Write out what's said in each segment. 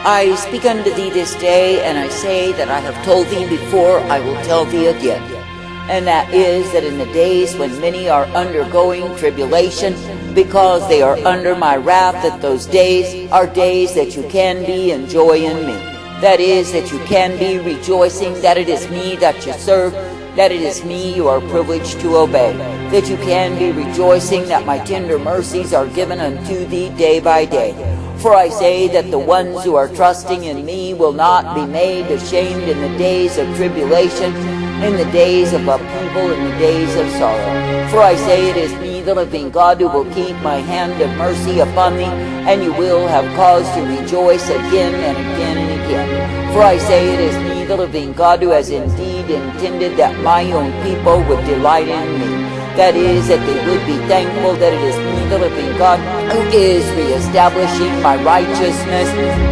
I speak unto thee this day, and I say that I have told thee before, I will tell thee again. And that is that in the days when many are undergoing tribulation, because they are under my wrath, that those days are days that you can be in joy in me. That is, that you can be rejoicing that it is me that you serve, that it is me you are privileged to obey, that you can be rejoicing that my tender mercies are given unto thee day by day. For I say that the ones who are trusting in me will not be made ashamed in the days of tribulation, in the days of upheaval, in the days of sorrow. For I say it is me, the living God, who will keep my hand of mercy upon thee, and you will have cause to rejoice again and again and again. For I say it is me, the living God, who has indeed intended that my own people would delight in me. That is, that they would be thankful that it is me, the living God, who is reestablishing my righteousness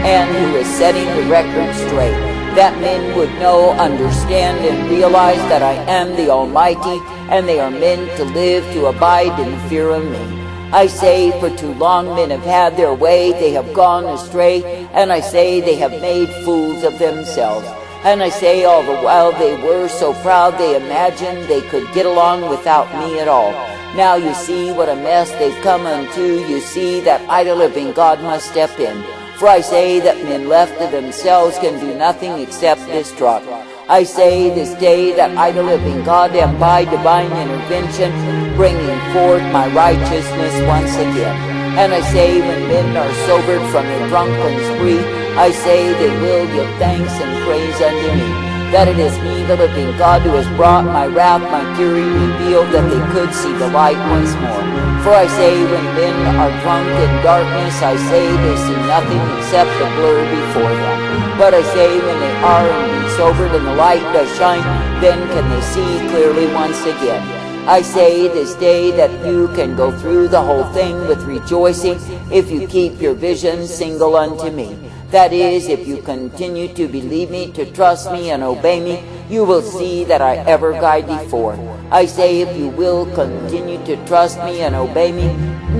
and who is setting the record straight. That men would know, understand, and realize that I am the Almighty, and they are meant to live, to abide in the fear of me. I say, for too long men have had their way, they have gone astray, and I say they have made fools of themselves. And I say all the while they were so proud they imagined they could get along without me at all. Now you see what a mess they've come unto. You see that I, the living God, must step in. For I say that men left to themselves can do nothing except destruct. I say this day that I, the living God, am by divine intervention bringing forth my righteousness once again. And I say when men are sobered from their drunken spree, I say they will give thanks and praise unto me, that it is me, the living God, who has brought my wrath, my fury revealed, that they could see the light once more. For I say when men are drunk in darkness, I say they see nothing except the blur before them. But I say when they are indeed sobered and the light does shine, then can they see clearly once again. I say this day that you can go through the whole thing with rejoicing if you keep your vision single unto me. That is, if you continue to believe me, to trust me, and obey me, you will see that I ever guide thee forth. I say if you will continue to trust me and obey me,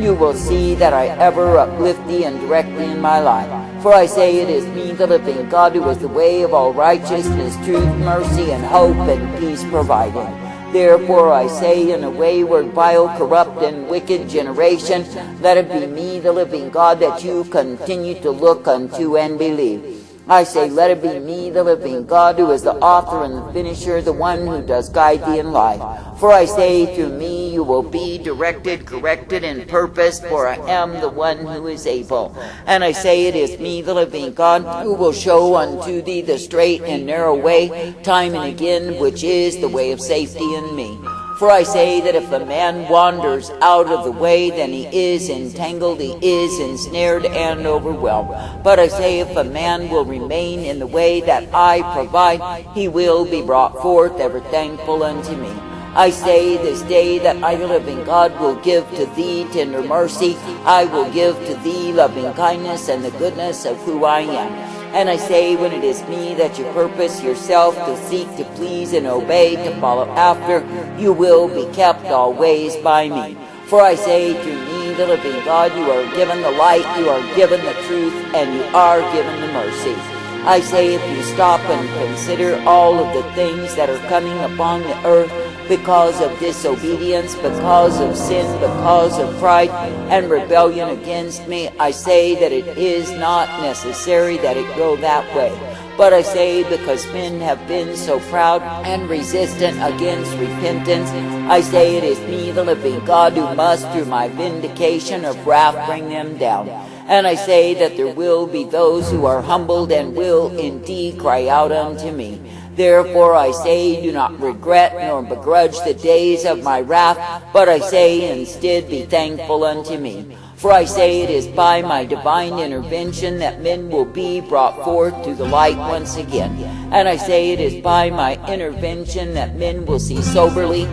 you will see that I ever uplift thee and direct thee in my life. For I say it is me, the living God, who is the way of all righteousness, truth, mercy, and hope, and peace providing. Therefore I say, in a wayward, vile, corrupt, and wicked generation, let it be me, the living God, that you continue to look unto and believe. I say, let it be me, the living God, who is the author and the finisher, the one who does guide thee in life. For I say, through me you will be directed, corrected, and purposed, for I am the one who is able. And I say, it is me, the living God, who will show unto thee the straight and narrow way, time and again, which is the way of safety in me. For I say that if a man wanders out of the way, then he is entangled, he is ensnared and overwhelmed. But I say if a man will remain in the way that I provide, he will be brought forth ever thankful unto me. I say this day that I, the living God, will give to thee tender mercy. I will give to thee loving kindness and the goodness of who I am. And I say, when it is me that you purpose yourself to seek, to please, and obey, to follow after, you will be kept always by me. For I say, through me, the living God, you are given the light, you are given the truth, and you are given the mercy. I say, if you stop and consider all of the things that are coming upon the earth because of disobedience, because of sin, because of pride and rebellion against me, I say that it is not necessary that it go that way. But I say, because men have been so proud and resistant against repentance, I say it is me, the living God, who must, through my vindication of wrath, bring them down. And I say that there will be those who are humbled and will indeed cry out unto me. Therefore I say, do not regret nor begrudge the days of my wrath, but I say instead, be thankful unto me. For I say it is by my divine intervention that men will be brought forth to the light once again. And I say it is by my intervention that men will see soberly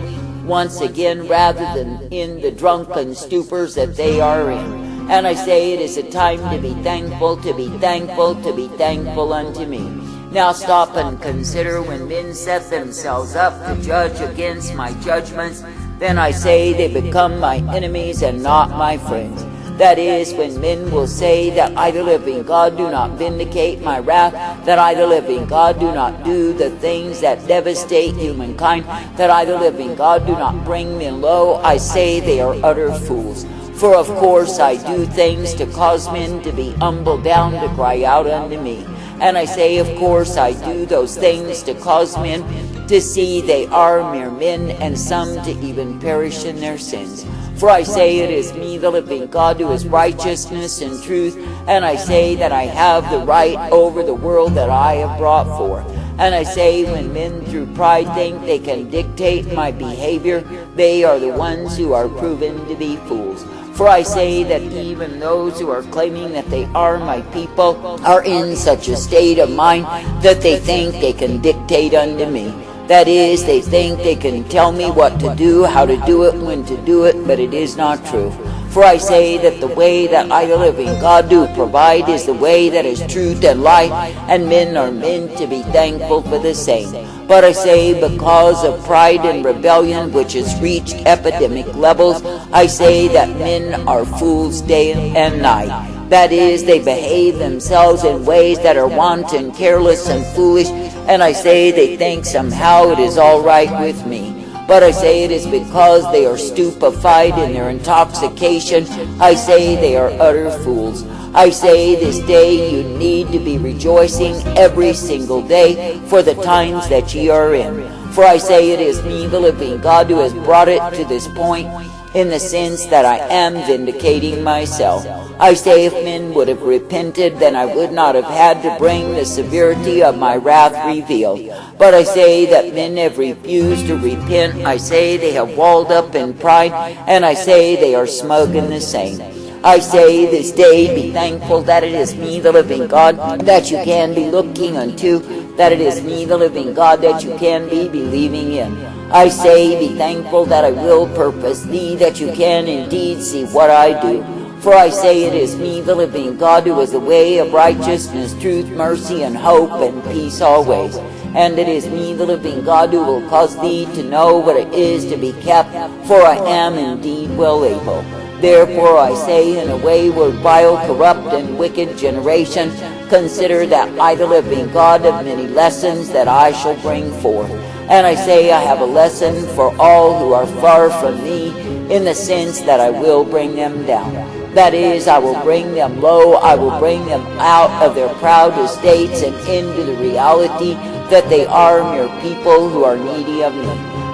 once again, rather than in the drunken stupors that they are in. And I say it is a time to be thankful, to be thankful, to be thankful unto me. Now stop and consider, when men set themselves up to judge against my judgments, then I say they become my enemies and not my friends. That is, when men will say that I, the living God, do not vindicate my wrath, that I, the living God, do not do the things that devastate humankind, that I, the living God, do not bring men low, I say they are utter fools. For of course I do things to cause men to be humbled down to cry out unto me. And I say, of course I do those things to cause men to see they are mere men, and some to even perish in their sins. For I say it is me, the living God, who is righteousness and truth, and I say that I have the right over the world that I have brought forth. And I say, when men through pride think they can dictate my behavior, they are the ones who are proven to be fools. For I say that even those who are claiming that they are my people are in such a state of mind that they think they can dictate unto me. That is, they think they can tell me what to do, how to do it, when to do it, but it is not true. For I say that the way that I, the living God, do provide is the way that is truth and life, and men are meant to be thankful for the same. But I say, because of pride and rebellion, which has reached epidemic levels, I say that men are fools day and night. That is, they behave themselves in ways that are wanton, careless, and foolish, and I say they think somehow it is all right with me. But I say it is because they are stupefied in their intoxication. I say they are utter fools. I say this day you need to be rejoicing every single day for the times that ye are in. For I say it is me, the living God, who has brought it to this point, in the sense that I am vindicating myself. I say if men would have repented, then I would not have had to bring the severity of my wrath revealed. But I say that men have refused to repent. I say they have walled up in pride, and I say they are smug in the same. I say this day be thankful that it is me, the living God, that you can be looking unto, that it is me, the living God, that you can be believing in. I say be thankful that I will purpose thee, that you can indeed see what I do. For I say it is me, the living God, who is the way of righteousness, truth, mercy, and hope, and peace always. And it is me, the living God, who will cause thee to know what it is to be kept, for I am indeed well able. Therefore I say, in a wayward, vile, corrupt, and wicked generation, consider that I, the living God, have many lessons that I shall bring forth. And I say I have a lesson for all who are far from me, in the sense that I will bring them down. That is, I will bring them low, I will bring them out of their proud estates and into the reality that they are mere people who are needy of me.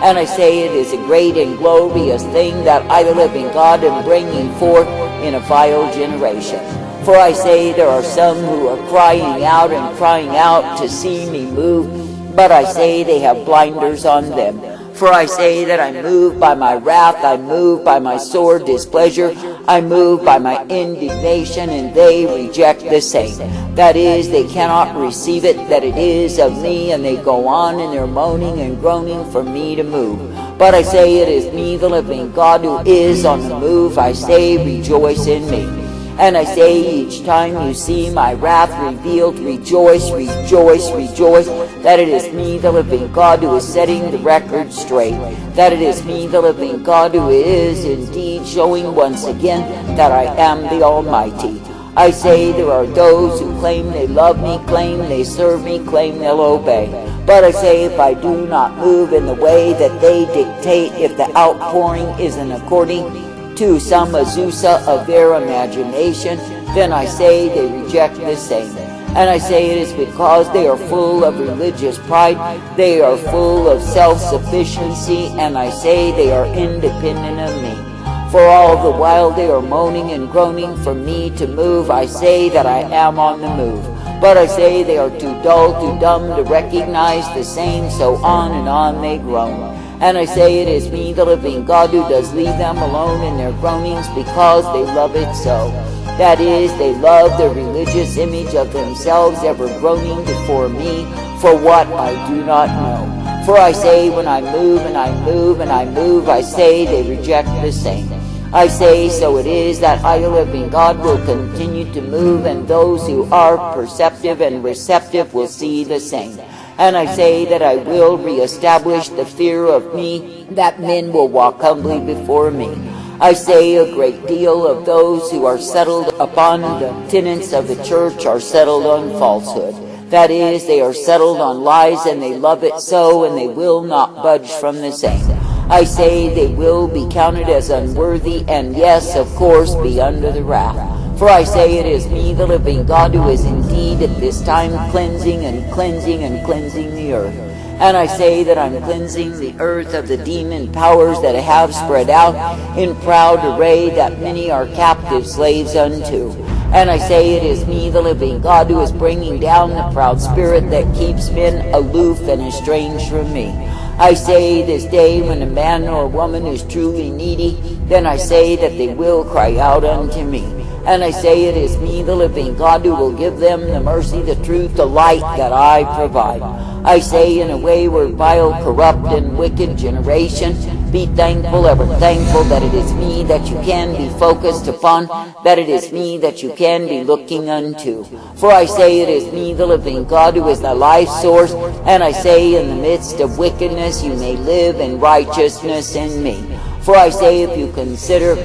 And I say it is a great and glorious thing that I, the living God, am bringing forth in a vile generation. For I say there are some who are crying out and crying out to see me move, but I say they have blinders on them. For I say that I move by my wrath, I move by my sore displeasure, I move by my indignation, and they reject the same. That is, they cannot receive it, that it is of me, and they go on in their moaning and groaning for me to move. But I say it is me, the living God, who is on the move. I say, rejoice in me. And I say each time you see my wrath revealed, rejoice, rejoice, rejoice, that it is me, the living God, who is setting the record straight. That it is me, the living God, who is indeed showing once again that I am the Almighty. I say there are those who claim they love me, claim they serve me, claim they'll obey. But I say if I do not move in the way that they dictate, if the outpouring isn't according to some Azusa of their imagination, then I say they reject the same. And I say it is because they are full of religious pride, they are full of self-sufficiency, and I say they are independent of me. For all the while they are moaning and groaning for me to move, I say that I am on the move. But I say they are too dull, too dumb to recognize the same, so on and on they groan. And I say it is me, the living God, who does leave them alone in their groanings because they love it so. That is, they love the religious image of themselves ever groaning before me for what I do not know. For I say when I move and I move and I move, I say they reject the same. I say so it is that I, the living God, will continue to move, and those who are perceptive and receptive will see the same. And I say that I will reestablish the fear of me, that men will walk humbly before me. I say a great deal of those who are settled upon the tenets of the church are settled on falsehood. That is, they are settled on lies, and they love it so, and they will not budge from the same. I say they will be counted as unworthy, and yes, of course, be under the wrath. For I say it is me, the living God, who is indeed at this time cleansing and cleansing and cleansing the earth. And I say that I'm cleansing the earth of the demon powers that have spread out in proud array, that many are captive slaves unto. And I say it is me, the living God, who is bringing down the proud spirit that keeps men aloof and estranged from me. I say this day, when a man or a woman is truly needy, then I say that they will cry out unto me. And I say it is me, the living God, who will give them the mercy, the truth, the light that I provide. I say in a way where vile, corrupt, and wicked generation, be thankful, ever thankful, that it is me that you can be focused upon, that it is me that you can be looking unto. For I say it is me, the living God, who is the life source, and I say in the midst of wickedness you may live in righteousness in me. For I say if you consider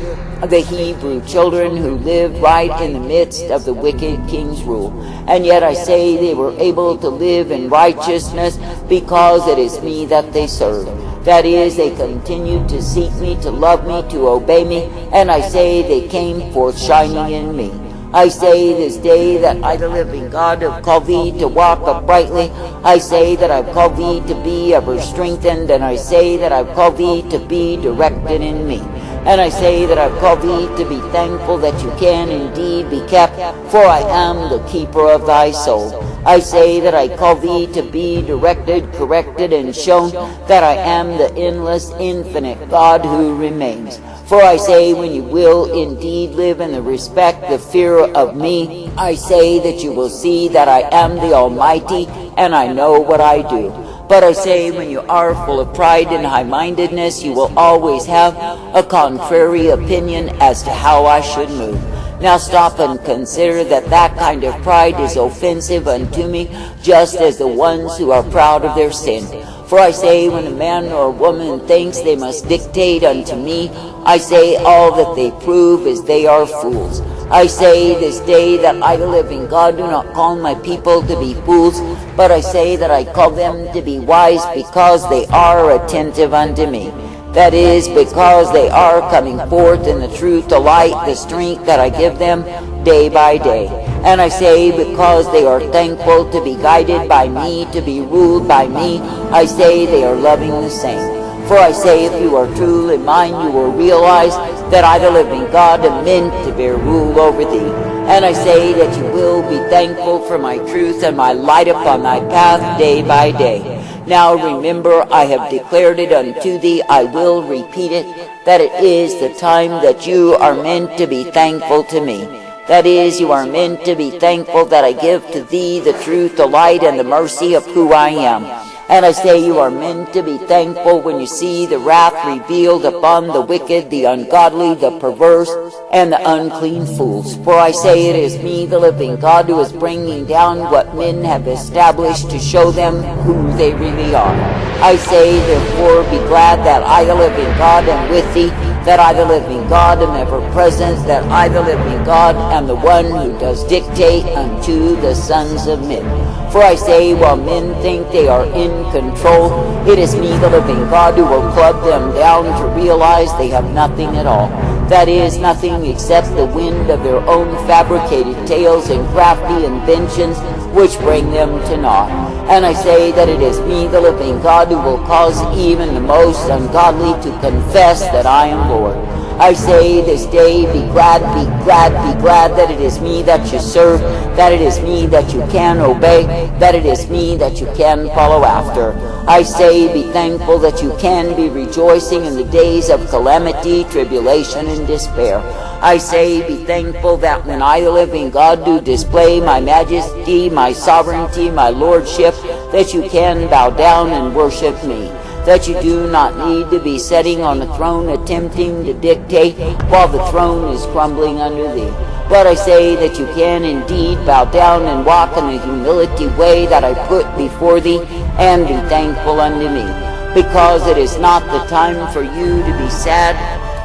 the Hebrew children who lived right in the midst of the wicked king's rule, and yet I say they were able to live in righteousness because it is me that they serve. That is, they continued to seek me, to love me, to obey me, and I say they came forth shining in me. I say this day that I, the living God, have called thee to walk uprightly. I say that I've called thee to be ever strengthened, and I say that I've called thee to be directed in me. And I say that I've called thee to be thankful that you can indeed be kept, for I am the keeper of thy soul. I say that I call thee to be directed, corrected, and shown that I am the endless, infinite God who remains. For I say when you will indeed live in the respect, the fear of me, I say that you will see that I am the Almighty, and I know what I do. But I say when you are full of pride and high-mindedness, you will always have a contrary opinion as to how I should move. Now stop and consider that that kind of pride is offensive unto me, just as the ones who are proud of their sin. For I say when a man or a woman thinks they must dictate unto me, I say all that they prove is they are fools. I say this day that I, the living God, do not call my people to be fools, but I say that I call them to be wise because they are attentive unto me. That is, because they are coming forth in the truth, the light, the strength that I give them day by day. And I say because they are thankful to be guided by me, to be ruled by me, I say they are loving the same. For I say if you are truly mine, you will realize that I, the living God, am meant to bear rule over thee. And I say that you will be thankful for my truth and my light upon thy path day by day. Now remember, I have declared it unto thee, I will repeat it, that it is the time that you are meant to be thankful to me. That is, you are meant to be thankful that I give to thee the truth, the light, and the mercy of who I am. And I say you are meant to be thankful when you see the wrath revealed upon the wicked, the ungodly, the perverse, and the unclean fools. For I say it is me, the living God, who is bringing down what men have established to show them who they really are. I say, therefore, be glad that I, the living God, am with thee, that I, the living God, am ever present, that I, the living God, am the one who does dictate unto the sons of men. For I say, while men think they are in control, it is me, the living God, who will club them down to realize they have nothing at all. That is, nothing except the wind of their own fabricated tales and crafty inventions which bring them to naught. And I say that it is me, the living God, who will cause even the most ungodly to confess that I am Lord. I say this day, be glad, be glad, be glad that it is me that you serve, that it is me that you can obey, that it is me that you can follow after. I say, be thankful that you can be rejoicing in the days of calamity, tribulation, and despair. I say, be thankful that when I, the living God, do display my majesty, my sovereignty, my lordship, that you can bow down and worship me. That you do not need to be sitting on the throne attempting to dictate while the throne is crumbling under thee. But I say that you can indeed bow down and walk in the humility way that I put before thee, and be thankful unto me. Because it is not the time for you to be sad,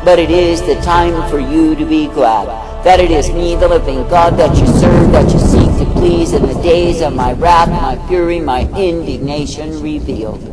but it is the time for you to be glad, that it is me, the living God, that you serve, that you seek to please in the days of my wrath, my fury, my indignation revealed.